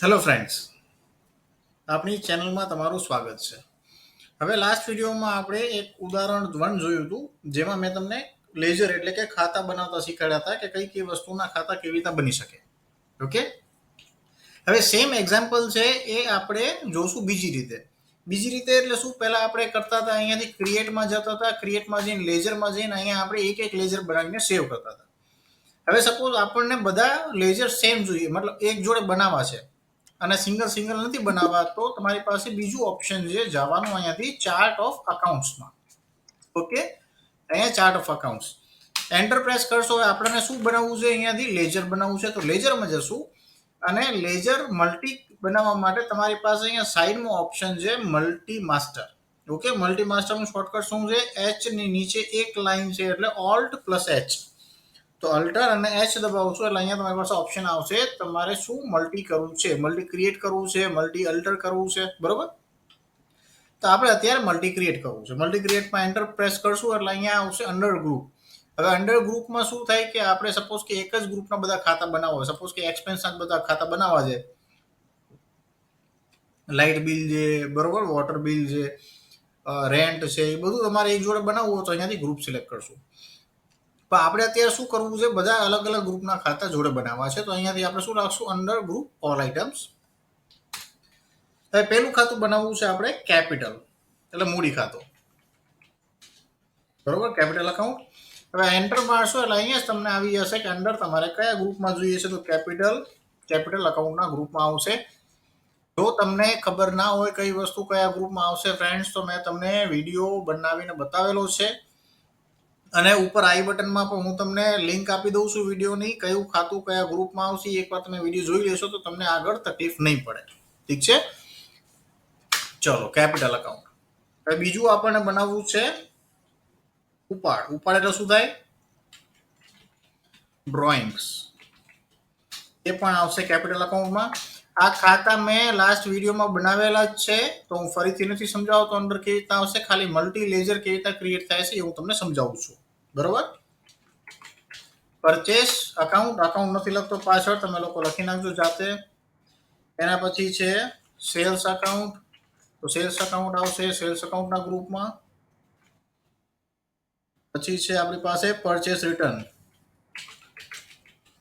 Hello friends, આપણી ચેનલમાં તમારું સ્વાગત છે. હવે લાસ્ટ વિડીયોમાં આપણે એક ઉદાહરણ 1 જોયું હતું, જેમાં મેં તમને લેજર એટલે કે ખાતા બનાવતા શીખવાડ્યા હતા કે કઈ કઈ વસ્તુના ખાતા કેવી રીતે બની શકે. ઓકે, હવે સેમ એક્ઝામ્પલ છે એ આપણે જોશું બીજી રીતે. બીજી રીતે એટલે શું? પહેલા આપણે કરતા હતા અહીંયાથી ક્રિએટમાં જતા હતા, ક્રિએટમાં જઈને લેજરમાં જઈને અહીંયા આપણે એક એક લેજર બનાવીને સેવ કરતા હતા. હવે સપોઝ આપણને બધા લેજર સેમ જોઈએ, મતલબ એક જોડે બનાવવા છે અને સિંગલ સિંગલ નથી બનાવવા, તો તમારી પાસે બીજું ઓપ્શન છે જવાનું અહીંયાથી ચાર્ટ ઓફ અકાઉન્ટ્સમાં. ઓકે, અહીંયા chart of accounts enter press કરશો. આપણને શું બનાવવું છે? અહીંયાથી લેજર બનાવવું છે, તો લેજરમાં જશું અને લેજર મલ્ટી બનાવવા માટે તમારી પાસે અહીંયા સાઈડમાં ઓપ્શન છે મલ્ટી માસ્ટર. ઓકે, મલ્ટી માસ્ટરનું શોર્ટકટ શું છે? એચ ની નીચે એક લાઈન છે એટલે ઓલ્ટ પ્લસ એચ. તો અલ્ટર અને એચ દબાવશો એટલે અહીંયા તમારી પાસે ઓપ્શન આવશે તમારે શું મલ્ટી કરવું છે, મલ્ટી ક્રિએટ કરવું છે, મલ્ટી અલ્ટર કરવું છે, બરોબર? તો આપણે અત્યારે મલ્ટી ક્રિએટ કરવું છે. મલ્ટી ક્રિએટમાં એન્ટર પ્રેસ કરશું એટલે અહીંયા આવશે અંડર ગ્રુપ. હવે અંડર ગ્રુપમાં શું થાય કે આપણે સપોઝ કે એક જ ગ્રુપના બધા ખાતા બનાવવા, સપોઝ કે એક્સપેન્સના બધા ખાતા બનાવવા છે, લાઇટ બિલ છે, બરોબર, વોટર બિલ છે, રેન્ટ છે, એ બધું તમારે એક જોડે બનાવવું હોય તો અહીંયાથી ગ્રુપ સિલેક્ટ કરશું. પણ આપણે અત્યારે શું કરવું છે? બધા અલગ અલગ ગ્રુપના ખાતા જોડે બનાવવા છે, તો અહીંયાથી આપણે શું રાખશું? Under group all items. હવે પહેલું ખાતું બનાવવું છે આપણે કેપિટલ, એટલે મૂડી ખાતું, બરોબર, કેપિટલ અકાઉન્ટ. હવે એન્ટર મારશો એટલે અહીંયા જ તમને આવી જશે કે અંડર તમારે કયા ગ્રુપમાં જોઈએ છે, તો કેપિટલ અકાઉન્ટના ગ્રુપમાં આવશે. જો તમને ખબર ના હોય કઈ વસ્તુ કયા ગ્રુપમાં આવશે ફ્રેન્ડ્સ, તો મેં તમને વિડીયો બનાવીને બતાવેલો છે અને ઉપર આઈ બટનમાં પણ હું તમને લિંક આપી દઉં છું વિડીયોની, કયું ખાતું કયા ગ્રુપમાં આવશે. એકવાર તમે વિડીયો જોઈ લેશો તો તમને આગળ તકલીફ નહીં પડે. ઠીક છે, ચલો કેપિટલ અકાઉન્ટ. હવે બીજું આપણને બનાવવું છે ઉપાડ. ઉપાડ એટલે શું થાય? ડ્રોઈંગ્સ. એ પણ આવશે કેપિટલ અકાઉન્ટમાં. આ ખાતા મેં લાસ્ટ વિડીયોમાં બનાવેલા જ છે, તો હું ફરીથી નથી સમજાવતો અંદર કેવી રીતના આવશે. ખાલી મલ્ટી લેજર કેવી રીતના ક્રિએટ થાય છે એ હું તમને સમજાવું છું, બરોબર? પરચેસ અકાઉન્ટ, અકાઉન્ટ નથી લખતો પાછળ, તમે લોકો લખી નાખજો જાતે. એના પછી છે સેલ્સ અકાઉન્ટ, તો સેલ્સ અકાઉન્ટ આવશે સેલ્સ અકાઉન્ટના ગ્રુપમાં. પછી છે આપણી પાસે પરચેસ રિટર્ન.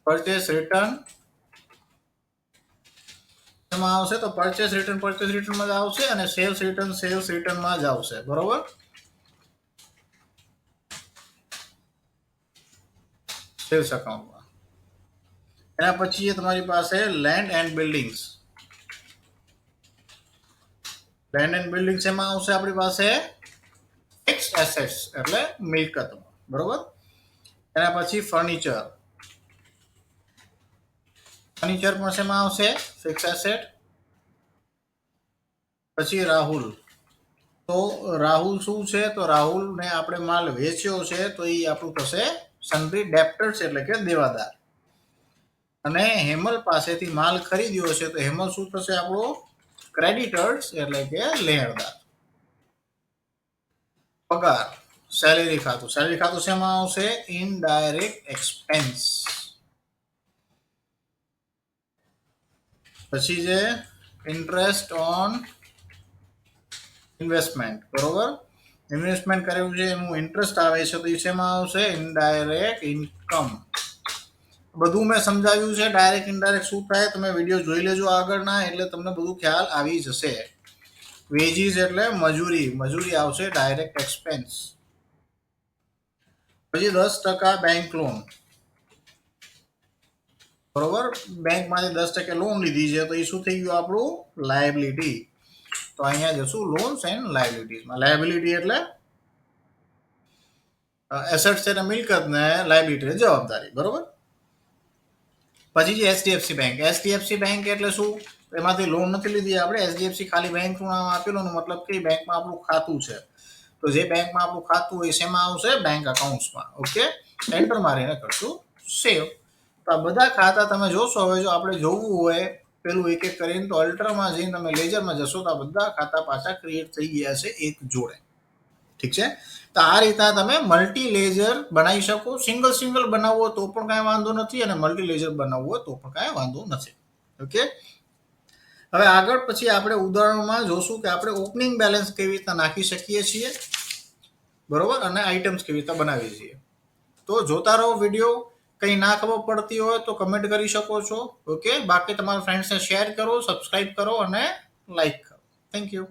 પરચેસ રિટર્ન એમાં આવશે, તો પરચેસ રિટર્નમાં જ આવશે અને સેલ્સ રિટર્નમાં જ આવશે, બરોબર? સેલ્સ અકાઉન્ટમાં. એના પછી તમારી પાસે land and buildings. Land and buildings એમાં આવશે આપણી પાસે ફિક્સ એસેટ્સ એટલે મિલકતમાં, બરોબર? એના પછી ફર્નિચર. ફર્નિચર પણ શેમાં આવશે? Fix asset. પછી રાહુલ. તો રાહુલ શું છે? તો રાહુલને આપણે માલ વેચ્યો છે તો એ આપણું થશે સન્ડ્રી ડેપ્ટર્સ એટલે કે દેવાદાર. અને હેમલ પાસેથી માલ ખરીદ્યો છે તો હેમલ શું થશે? આપણો ક્રેડિટર્સ એટલે કે લેણદાર. પગાર, સેલેરી ખાતું. સેલેરી ખાતું શેમાં આવશે? Indirect expense. પછી છે ઇન્ટરેસ્ટ ઓન ઇન્વેસ્ટમેન્ટ, બરોબર? ઇન્વેસ્ટમેન્ટ કર્યું છે એનું ઇન્ટરેસ્ટ આવે છે તો એ શેમાં આવશે? Indirect income. બધું મેં સમજાવ્યું છે ડાયરેક્ટ ઇનડાયરેક્ટ શું થાય, તમે વિડીયો જોઈ લેજો આગળના, એટલે તમને બધું ખ્યાલ આવી જશે. વેજીસ એટલે મજૂરી, મજૂરી આવશે ડાયરેક્ટ એક્સપેન્સ. પછી 10% બેંક લોન, બરોબર? બેંકમાંથી 10% લોન લીધી છે તો એ શું થઈ ગયું? આપણું લાયબિલિટી. તો અહીંયા જશું લોન્સ એન્ડ લાયબિલિટીઝમાં. લાયબિલિટી એટલે એસેટ્સ છે ને મિલકત, ને લાયબિલિટી જવાબદારી, બરોબર? પછી છે એચડીએફસી બેંક. એચડીએફસી બેંક એટલે શું? એમાંથી લોન નથી લીધી આપણે, એચડીએફસી ખાલી બેંકનું નામ આપેલું, મતલબ કે બેંકમાં આપણું ખાતું છે. તો જે બેંકમાં આપણું ખાતું હોય શેમાં આવશે? બેંક અકાઉન્ટ્સમાં. ઓકે, એન્ટર મારીને કરશું સેવ. તો આ બધા ખાતા તમે જોશો. હવે જો આપણે જોવું હોય પેલું એક એક કરીને, તો અલ્ટરમાં જઈને તમે લેજરમાં જશો તો આ બધા ખાતા પાછા ક્રિએટ થઈ ગયા છે એક જોડે. ઠીક છે, તો આ રીતના તમે મલ્ટી લેજર બનાવી શકો. સિંગલ બનાવવો તો પણ કાંઈ વાંધો નથી, અને મલ્ટી લેજર બનાવવું હોય તો પણ કાંઈ વાંધો નથી. ઓકે, હવે આગળ પછી આપણે ઉદાહરણમાં જોશું કે આપણે ઓપનિંગ બેલેન્સ કેવી રીતના નાખી શકીએ છીએ, બરોબર, અને આઇટમ્સ કેવી રીતના બનાવીએ છીએ. તો જોતા રહો વિડીયો. કંઈ ના ખબર પડતી હોય તો કમેન્ટ કરી શકો છો. ઓકે, બાકી તમારા ફ્રેન્ડ્સને શેર કરો, સબસ્ક્રાઇબ કરો અને લાઈક કરો. Thank you.